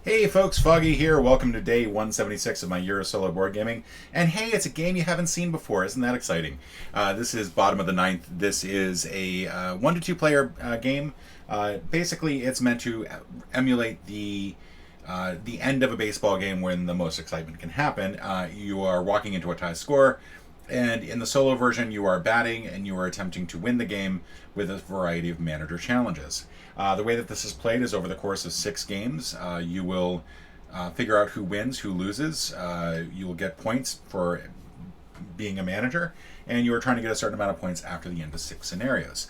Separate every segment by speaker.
Speaker 1: Hey folks, Foggy here. Welcome to day 176 of my Euro Solo board gaming. And hey, it's a game you haven't seen before. Isn't that exciting? This is bottom of the ninth. This is a 1 to 2 player game. Basically, it's meant to emulate the end of a baseball game when the most excitement can happen. You are walking into a tie score, and in the solo version, you are batting and you are attempting to win the game with a variety of manager challenges. The way that this is played is over the course of 6 games. You will figure out who wins, who loses. You will get points for being a manager, and you are trying to get a certain amount of points after the end of 6 scenarios.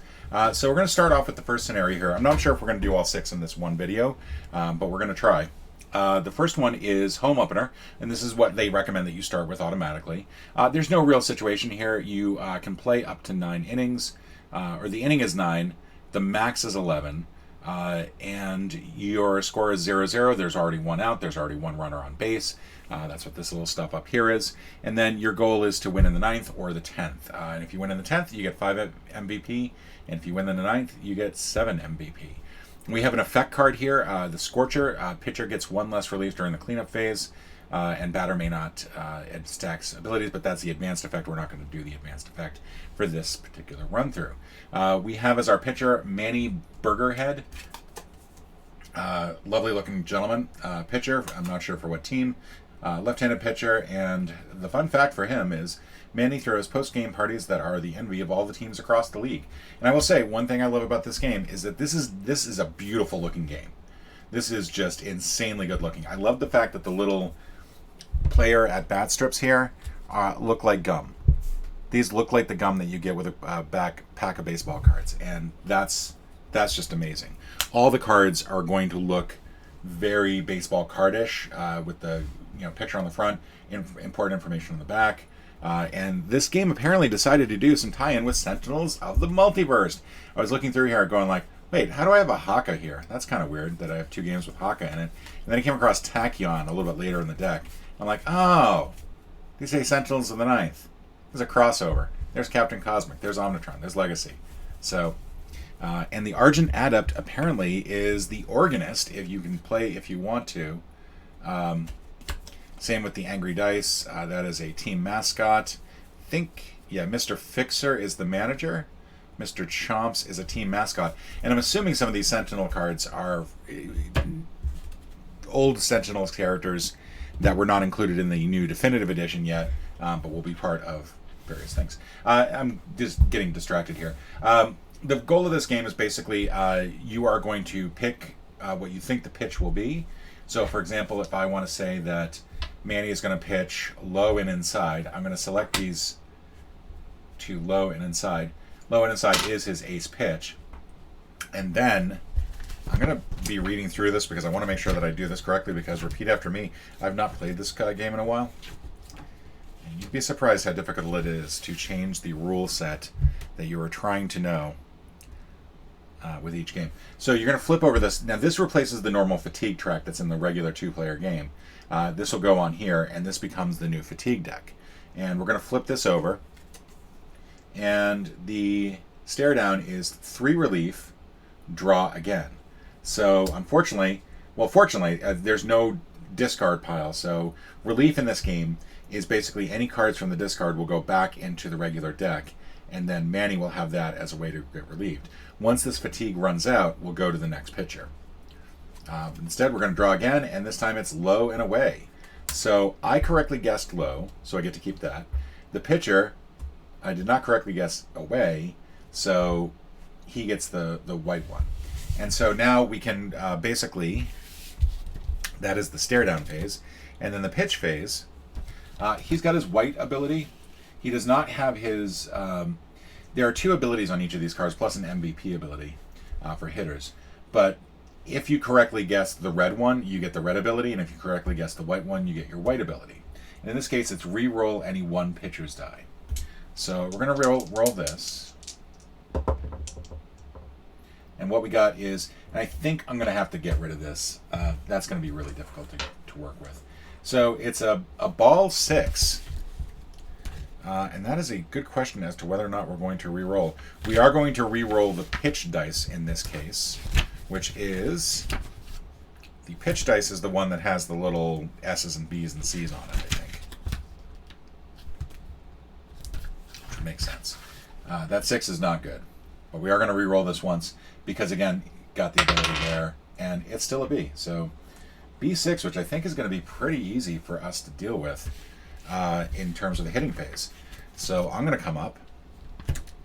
Speaker 1: So we're going to start off with the first scenario here. I'm not sure if we're going to do all 6 in this one video, but we're going to try. The first one is home opener, and this is what they recommend that you start with automatically. There's no real situation here. You can play up to 9 innings, or the inning is 9, the max is 11, and your score is 0-0. There's already 1 out, there's already 1 runner on base. That's what this little stuff up here is. And then your goal is to win in the 9th or the 10th. And if you win in the 10th, you get 5 MVP, and if you win in the 9th, you get 7 MVP. We have an effect card here, the Scorcher. Pitcher gets 1 less relief during the cleanup phase, and batter may not add stacks abilities, but that's the advanced effect. We're not going to do the advanced effect for this particular run-through. We have as our pitcher Manny Burgerhead. Lovely looking gentleman. Pitcher, I'm not sure for what team. Left-handed pitcher, and the fun fact for him is Manny throws post-game parties that are the envy of all the teams across the league. And I will say, one thing I love about this game is that this is a beautiful looking game. This is just insanely good looking. I love the fact that the little player at bat strips here look like gum. These look like the gum that you get with a pack of baseball cards, and that's just amazing. All the cards are going to look very baseball cardish, with the picture on the front, important information on the back. And this game apparently decided to do some tie-in with Sentinels of the Multiverse. I was looking through here going like, wait, how do I have a Haka here? That's kind of weird that I have 2 games with Haka in it. And then I came across Tachyon a little bit later in the deck. I'm like, oh, these say Sentinels of the Ninth. There's a crossover. There's Captain Cosmic. There's Omnitron. There's Legacy. So, and the Argent Adept apparently is the Organist, if you can play if you want to. Same with the Angry Dice. That is a team mascot. Mr. Fixer is the manager. Mr. Chomps is a team mascot. And I'm assuming some of these Sentinel cards are old Sentinels characters that were not included in the new definitive edition yet, but will be part of various things. I'm just getting distracted here. The goal of this game is basically you are going to pick what you think the pitch will be. So, for example, if I want to say that Manny is going to pitch low and inside, I'm going to select these to low and inside. Low and inside is his ace pitch. And then I'm going to be reading through this because I want to make sure that I do this correctly, because repeat after me, I've not played this game in a while. And you'd be surprised how difficult it is to change the rule set that you are trying to know with each game. So you're going to flip over this. Now this replaces the normal fatigue track that's in the regular 2-player game. This will go on here, and this becomes the new fatigue deck. And we're going to flip this over. And the stare down is 3 relief, draw again. So fortunately, there's no discard pile. So relief in this game is basically any cards from the discard will go back into the regular deck, and then Manny will have that as a way to get relieved. Once this fatigue runs out, we'll go to the next pitcher. Instead, we're going to draw again, and this time it's low and away. So I correctly guessed low, so I get to keep that. The pitcher, I did not correctly guess away, so he gets the white one. And so now we can basically, that is the stare down phase. And then the pitch phase, he's got his white ability. He does not have his, there are 2 abilities on each of these cards, plus an MVP ability for hitters. But if you correctly guess the red one, you get the red ability, and if you correctly guess the white one, you get your white ability. And in this case, it's re-roll any 1 pitcher's die. So we're going to roll this. And what we got is, and I think I'm going to have to get rid of this. That's going to be really difficult to work with. So it's a ball 6. And that is a good question as to whether or not we're going to re-roll. We are going to re-roll the pitch dice in this case, which is The pitch dice is the one that has the little S's and B's and C's on it, I think. Which makes sense. That 6 is not good. But we are going to re-roll this once because, again, got the ability there. And it's still a B. So B6, which I think is going to be pretty easy for us to deal with in terms of the hitting phase. So I'm going to come up.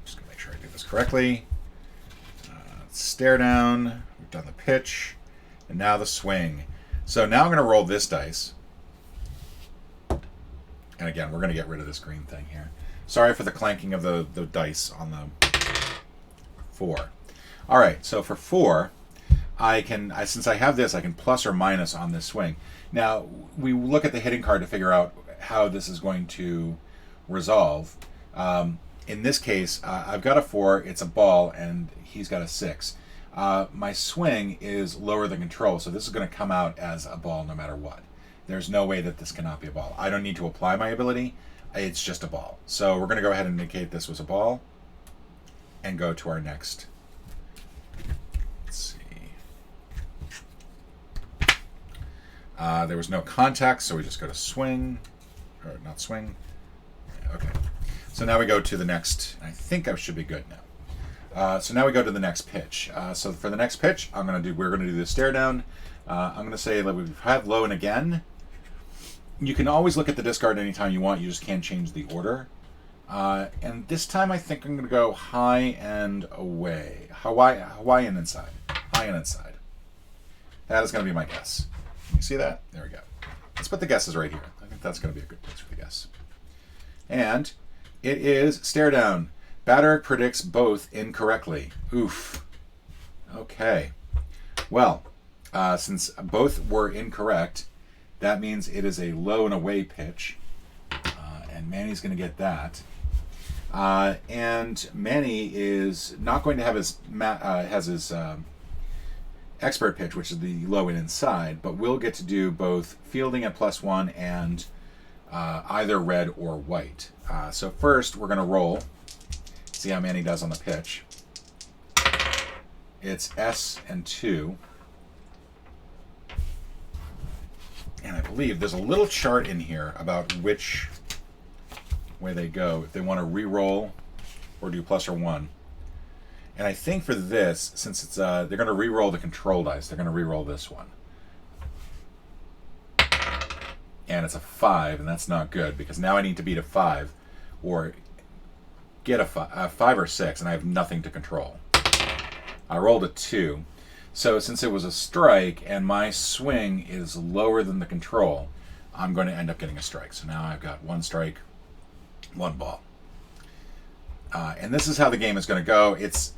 Speaker 1: Just going to make sure I do this correctly. Stare down. We've done the pitch. And now the swing. So now I'm going to roll this dice. And again, we're going to get rid of this green thing here. Sorry for the clanking of the dice on the 4. All right, so for 4, since I have this, I can plus or minus on this swing. Now, we look at the hitting card to figure out how this is going to resolve. In this case, I've got a 4, it's a ball, and he's got a 6. My swing is lower than control, so this is going to come out as a ball no matter what. There's no way that this cannot be a ball. I don't need to apply my ability. It's just a ball. So we're going to go ahead and indicate this was a ball and go to our next. Let's see. There was no contact, so we just go to swing. Or not swing. Okay. So now we go to the next. I think I should be good now. So now we go to the next pitch. So for the next pitch, we're going to do the stare down. I'm going to say that we've had low and again. You can always look at the discard anytime you want. You just can't change the order. And this time I think I'm going to go high and away. Hawaii and inside. High and inside. That is going to be my guess. You see that? There we go. Let's put the guesses right here. I think that's going to be a good place for the guess. And it is stare down. Batter predicts both incorrectly. Oof. Okay. Well, since both were incorrect, that means it is a low and away pitch. And Manny's going to get that. And Manny is not going to have his expert pitch, which is the low and inside, but will get to do both fielding at +1 and either red or white. So first, we're going to roll. See how Manny does on the pitch. It's S and 2. And I believe there's a little chart in here about which way they go, if they want to re-roll or do plus or 1. And I think for this, since it's they're going to re-roll the control dice, they're going to re-roll this one. And it's a 5, and that's not good, because now I need to beat a 5 or get a 5 or 6, and I have nothing to control. I rolled a 2. So since it was a strike and my swing is lower than the control, I'm going to end up getting a strike. So now I've got 1 strike, 1 ball. And this is how the game is going to go. It's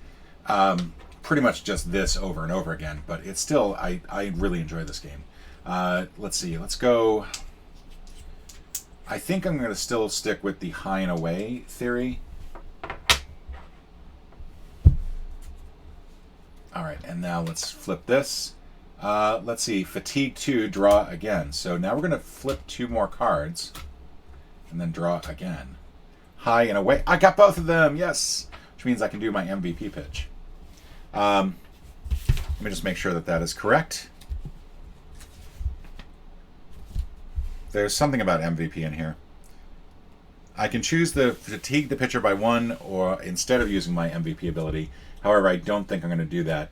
Speaker 1: pretty much just this over and over again, but it's still, I really enjoy this game. Let's see, let's go. I think I'm going to still stick with the high and away theory. All right, and now let's flip this. Let's see, fatigue 2, draw again. So now we're going to flip 2 more cards and then draw again. High and away. I got both of them, yes! Which means I can do my MVP pitch. Let me just make sure that that is correct. There's something about MVP in here. I can choose to fatigue the pitcher by 1 or instead of using my MVP ability. However, I don't think I'm going to do that.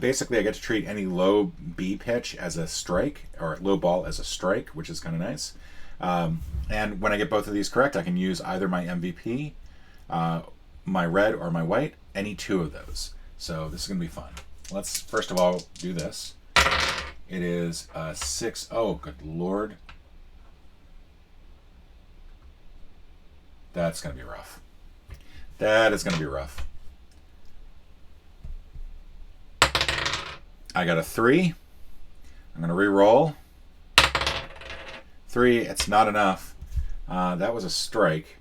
Speaker 1: Basically, I get to treat any low B pitch as a strike, or low ball as a strike, which is kind of nice. And when I get both of these correct, I can use either my MVP, my red, or my white, any 2 of those. So this is going to be fun. Let's first of all do this. It is 6. Oh, good Lord. That's going to be rough. That is going to be rough. I got a 3. I'm going to re-roll. 3, it's not enough. That was a strike.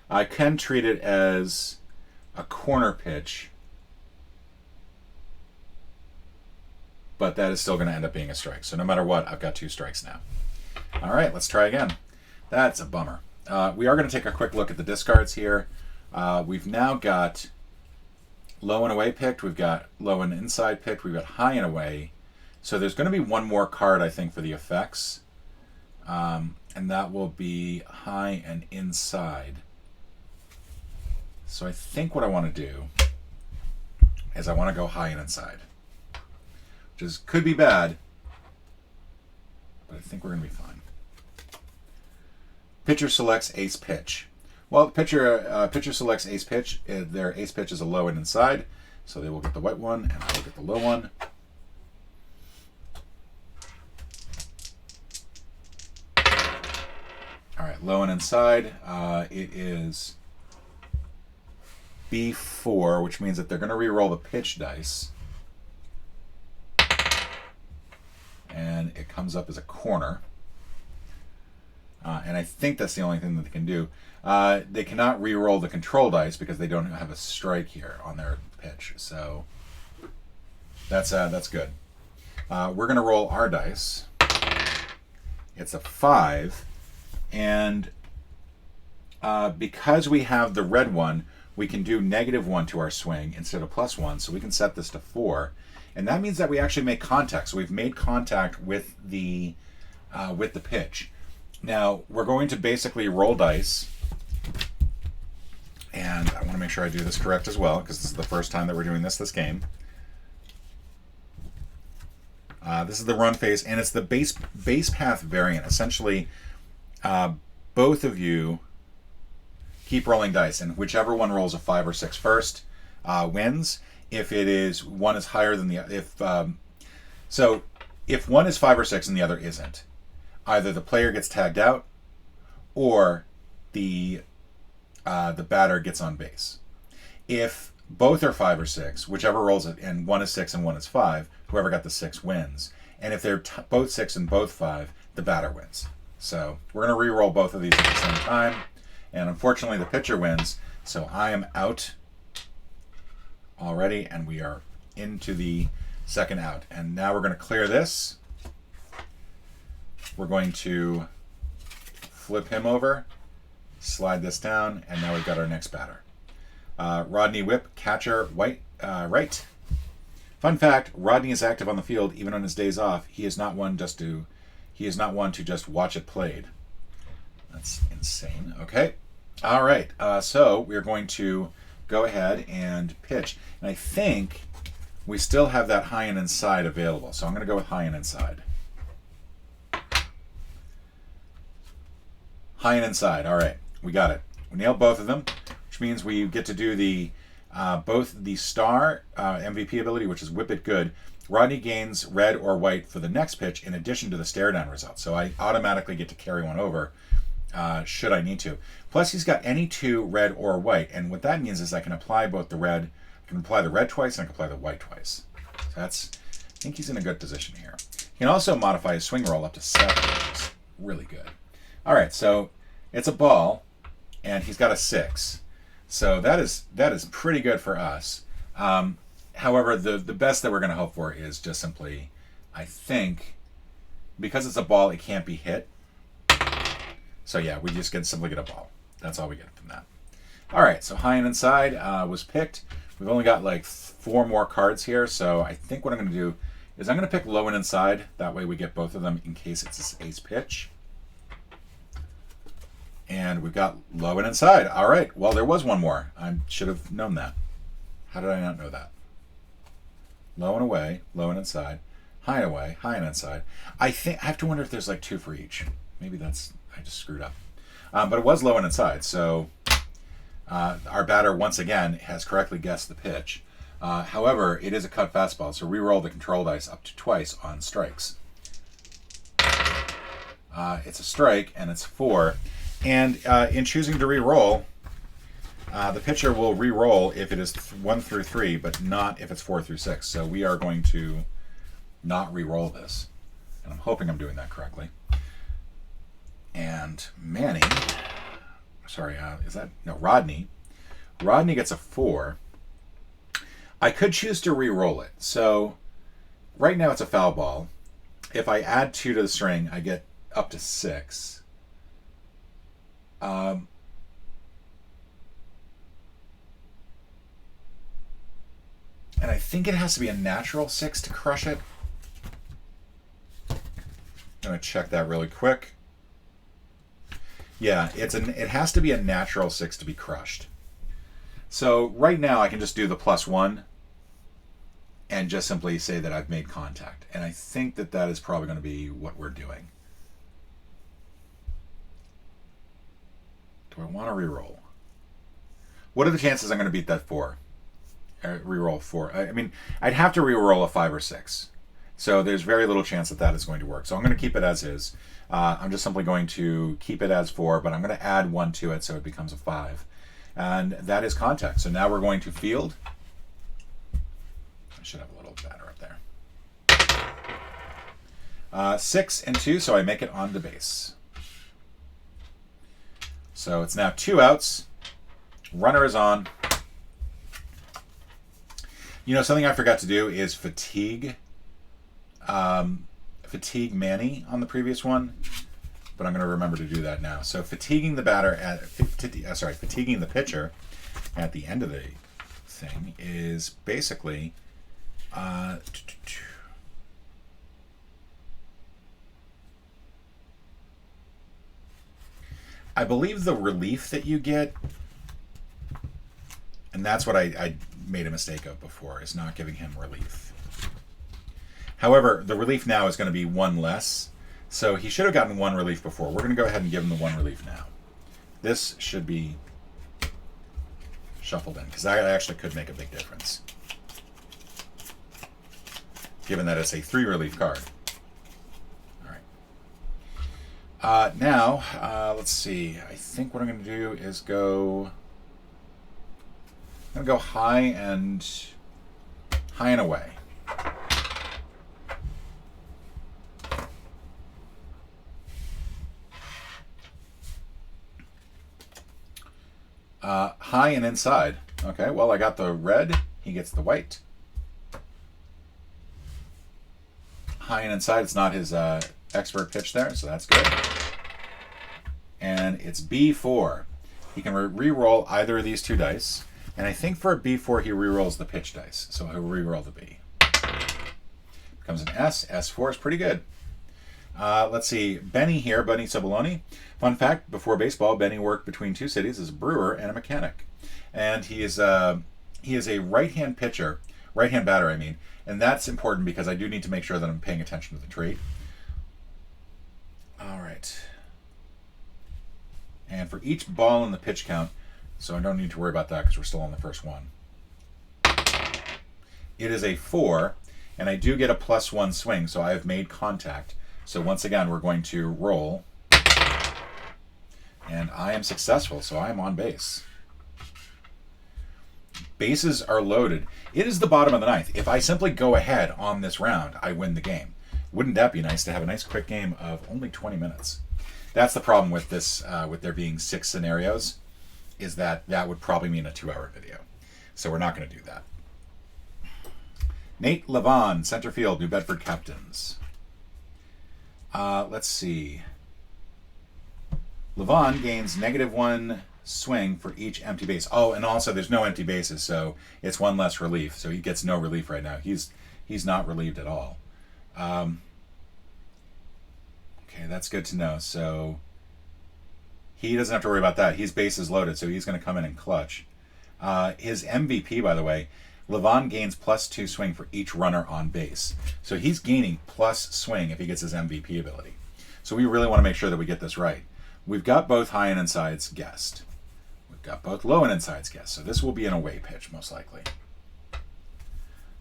Speaker 1: I can treat it as a corner pitch, but that is still going to end up being a strike. So no matter what, I've got 2 strikes now. All right, let's try again. That's a bummer. We are going to take a quick look at the discards here. We've now got low and away picked. We've got low and inside picked. We've got high and away. So there's going to be one more card, I think, for the effects. And that will be high and inside. So I think what I want to do is I want to go high and inside. Which could be bad, but I think we're going to be fine. Pitcher selects ace pitch. Well, pitcher selects ace pitch. Their ace pitch is a low and inside, so they will get the white one, and I will get the low one. All right, low and inside. It is B4, which means that they're going to re-roll the pitch dice. And it comes up as a corner. And I think that's the only thing that they can do. They cannot re-roll the control dice because they don't have a strike here on their pitch. So that's good. We're going to roll our dice. It's a 5. And because we have the red one, we can do -1 to our swing instead of +1. So we can set this to 4. And that means that we actually make contact. So we've made contact with the pitch. Now, we're going to basically roll dice. And I want to make sure I do this correct as well, because this is the first time that we're doing this game. This is the run phase, and it's the base path variant. Essentially, both of you keep rolling dice, and whichever one rolls a 5 or 6 first wins. If it is one is higher than the if one is 5 or 6 and the other isn't, either the player gets tagged out or the batter gets on base. If both are 5 or 6, whichever rolls it, and one is 6 and one is 5, whoever got the 6 wins. And if they're both 6 and both 5, the batter wins. So we're going to re-roll both of these at the same time. And unfortunately, the pitcher wins. So I am out already, and we are into the second out. And now we're going to clear this. We're going to flip him over, slide this down, and now we've got our next batter. Rodney Whip, catcher, right. Fun fact: Rodney is active on the field even on his days off. He is not one to just watch it played. That's insane. Okay, all right. So we're going to go ahead and pitch, and I think we still have that high and inside available. So I'm going to go with high and inside. High and inside. All right, we got it. We nailed both of them, which means we get to do the both the star MVP ability, which is Whip It Good. Rodney gains red or white for the next pitch in addition to the stare down result. So I automatically get to carry one over should I need to. Plus he's got any 2 red or white, and what that means is I can apply both the red, I can apply the red twice, and I can apply the white twice. So I think he's in a good position here. He can also modify his swing roll up to 7, which is really good. All right, so it's a ball, and he's got a 6. So that is pretty good for us. However, the best that we're going to hope for is just simply, I think, because it's a ball, it can't be hit. So yeah, we just simply get a ball. That's all we get from that. All right, so high and inside was picked. We've only got like 4 more cards here, so I think what I'm going to do is I'm going to pick low and inside. That way we get both of them in case it's ace pitch. And we've got low and inside. All right, well, there was one more. I should have known that. How did I not know that? Low and away, low and inside, high and away, high and inside. I have to wonder if there's like 2 for each. Maybe I just screwed up. But it was low and inside, so our batter once again has correctly guessed the pitch. However, it is a cut fastball, so re-roll the control dice up to twice on strikes. It's a strike, and it's 4. And in choosing to re-roll, the pitcher will re-roll if it is 1 through 3, but not if it's 4 through 6. So we are going to not re-roll this. And I'm hoping I'm doing that correctly. And Rodney. Rodney gets a 4. I could choose to re-roll it. So right now it's a foul ball. If I add 2 to the string, I get up to 6. And I think it has to be a natural 6 to crush it. I'm going to check that really quick. Yeah, it has to be a natural 6 to be crushed. So right now I can just do the +1 and just simply say that I've made contact. And I think that that is probably going to be what we're doing. Do I want to reroll? What are the chances I'm going to beat that 4? Reroll 4. I mean, I'd have to reroll a 5 or 6. So there's very little chance that that is going to work. So I'm going to keep it as is. I'm just simply going to keep it as 4, but I'm going to add 1 to it so it becomes a 5. And that is contact. So now we're going to field. I should have a little batter up there. 6 and 2, so I make it on the base. So it's now 2 outs. Runner is on. You know, something I forgot to do is fatigue. Fatigue Manny on the previous one, but I'm going to remember to do that now. So fatiguing the batter fatiguing the pitcher at the end of the thing is basically I believe the relief that you get, and that's what I made a mistake of before, is not giving him relief. However, the relief now is going to be 1 less, so he should have gotten 1 relief before. We're going to go ahead and give him the 1 relief now. This should be shuffled in, because that actually could make a big difference, given that it's a 3 relief card. All right. Now, let's see. I think what I'm going to do is I'm going to go high and away. High and inside. Okay, well, I got the red. He gets the white. High and inside. It's not his expert pitch there, so that's good. And it's B4. He can re-roll either of these 2 dice. And I think for a B4, he re-rolls the pitch dice. So he'll re-roll the B. Becomes an S. S4 is pretty good. Let's see. Benny here, Benny Ciboloni. Fun fact, before baseball, Benny worked between 2 cities as a brewer and a mechanic. And he is a right-hand pitcher, right-hand batter, I mean. And that's important because I do need to make sure that I'm paying attention to the trait. All right. And for each ball in the pitch count, so I don't need to worry about that because we're still on the first one. It is a 4, and I do get a +1 swing, so I have made contact. So once again, we're going to roll. And I am successful, so I am on base. Bases are loaded. It is the bottom of the 9th. If I simply go ahead on this round, I win the game. Wouldn't that be nice to have a nice quick game of only 20 minutes? That's the problem with this, with there being 6 scenarios, is that would probably mean a 2-hour video. So we're not going to do that. Nate Levon, center field, New Bedford Captains. Let's see. Levon gains -1 swing for each empty base. Oh, and also there's no empty bases, so it's 1 less relief. So he gets no relief right now. He's not relieved at all. Okay, that's good to know. So he doesn't have to worry about that. He's bases loaded, so he's going to come in and clutch. His MVP, by the way, Levon gains +2 swing for each runner on base. So he's gaining plus swing if he gets his MVP ability. So we really want to make sure that we get this right. We've got both high and insides guessed. We've got both low and insides guessed. So this will be an away pitch, most likely.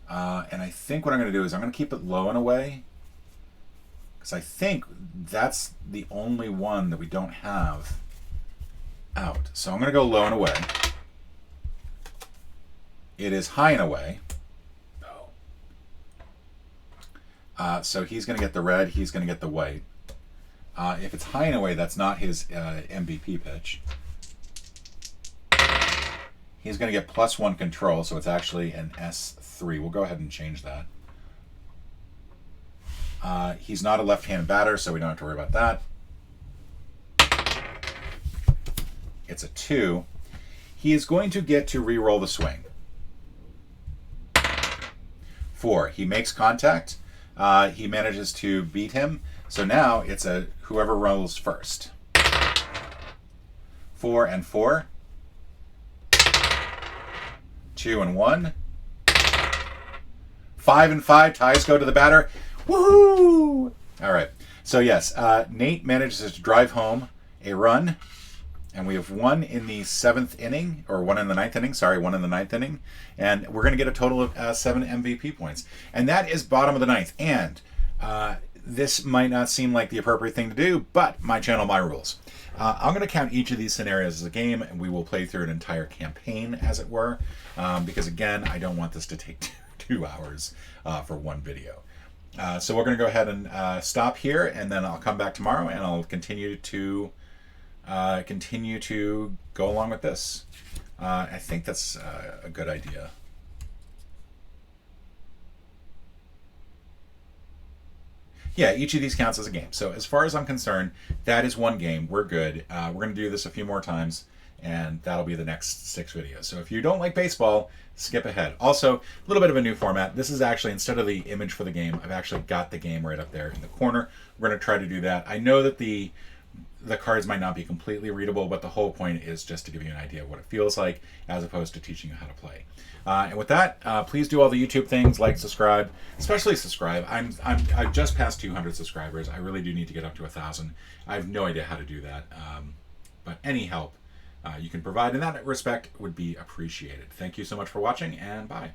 Speaker 1: And I think what I'm going to do is I'm going to keep it low and away, because I think that's the only one that we don't have out. So I'm going to go low and away. It is high and away. So he's going to get the red. He's going to get the white. If it's high and away, that's not his MVP pitch. He's going to get +1 control, so it's actually an S3. We'll go ahead and change that. He's not a left-handed batter, so we don't have to worry about that. It's a 2. He is going to get to re-roll the swing. 4. He makes contact. He manages to beat him. So now it's a whoever rolls first. 4 and 4. 2 and 1. 5 and 5. Ties go to the batter. Woohoo! All right. So yes, Nate manages to drive home a run, and we have 1 in the 7th inning, or 1 in the 9th inning. Sorry, 1 in the 9th inning, and we're going to get a total of 7 MVP points, and that is bottom of the 9th. And this might not seem like the appropriate thing to do, but my channel, my rules. I'm going to count each of these scenarios as a game, and we will play through an entire campaign, as it were, because again, I don't want this to take 2 hours for one video. So we're going to go ahead and stop here, and then I'll come back tomorrow, and I'll continue to go along with this. I think that's a good idea. Yeah, each of these counts as a game. So as far as I'm concerned, that is one game. We're good. We're going to do this a few more times, and that'll be the next 6 videos. So if you don't like baseball, skip ahead. Also, a little bit of a new format. This is actually, instead of the image for the game, I've actually got the game right up there in the corner. We're going to try to do that. I know that the cards might not be completely readable, but the whole point is just to give you an idea of what it feels like, as opposed to teaching you how to play. And with that, please do all the YouTube things, like, subscribe, especially subscribe. I've just passed 200 subscribers. I really do need to get up to 1,000. I have no idea how to do that, but any help you can provide in that respect would be appreciated. Thank you so much for watching, and bye.